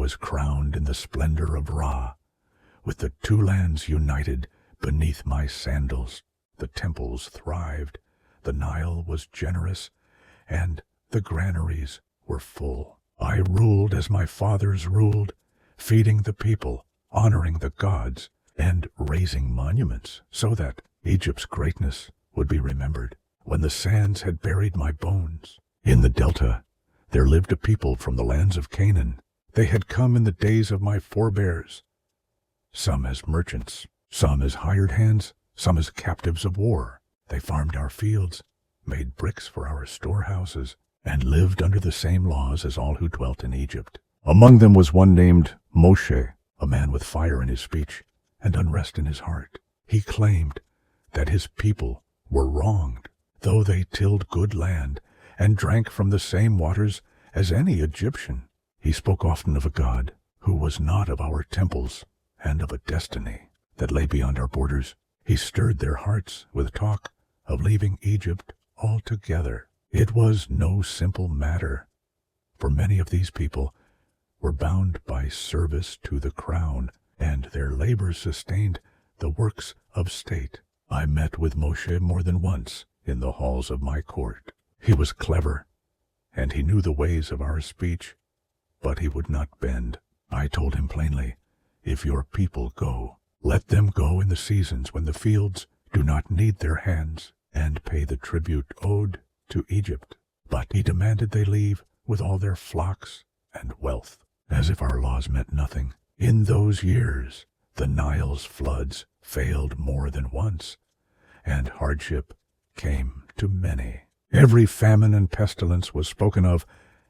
was crowned in the splendor of Ra, with the two lands united beneath my sandals. The temples thrived, the Nile was generous, and the granaries were full. I ruled as my fathers ruled, feeding the people, honoring the gods, and raising monuments so that Egypt's greatness would be remembered. When the sands had buried my bones, in the delta there lived a people from the lands of Canaan. They had come in the days of my forebears, some as merchants, some as hired hands, some as captives of war. They farmed our fields, made bricks for our storehouses, and lived under the same laws as all who dwelt in Egypt. Among them was one named Moshe, a man with fire in his speech and unrest in his heart. He claimed that his people were wronged, though they tilled good land and drank from the same waters as any Egyptian. He spoke often of a God who was not of our temples and of a destiny that lay beyond our borders. He stirred their hearts with talk of leaving Egypt altogether. It was no simple matter, for many of these people were bound by service to the crown, and their labor sustained the works of state. I met with Moshe more than once in the halls of my court. He was clever, and he knew the ways of our speech, but he would not bend. I told him plainly, "If your people go, let them go in the seasons when the fields do not need their hands, and pay the tribute owed to Egypt." But he demanded they leave with all their flocks and wealth, as if our laws meant nothing. In those years, the Nile's floods failed more than once, and hardship came to many. Every famine and pestilence was spoken of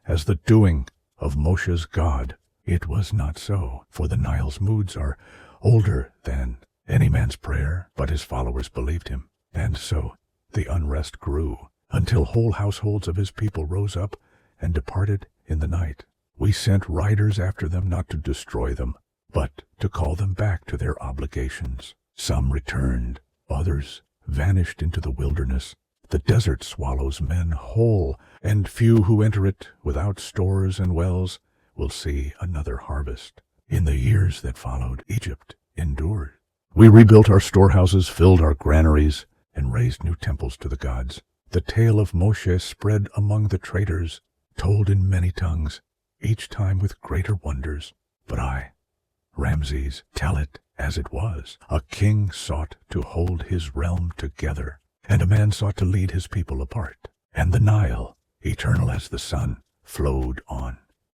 as the doing of Moshe's God. It was not so, for the Nile's moods are older than any man's prayer, but his followers believed him. And so the unrest grew, until whole households of his people rose up and departed in the night. We sent riders after them, not to destroy them, but to call them back to their obligations. Some returned, others vanished into the wilderness. The desert swallows men whole, and few who enter it without stores and wells will see another harvest. In the years that followed, Egypt endured. We rebuilt our storehouses, filled our granaries, and raised new temples to the gods. The tale of Moshe spread among the traders, told in many tongues, each time with greater wonders. But I, Ramses, tell it as it was. A king sought to hold his realm together, and a man sought to lead his people apart. And the Nile, eternal as the sun, flowed on.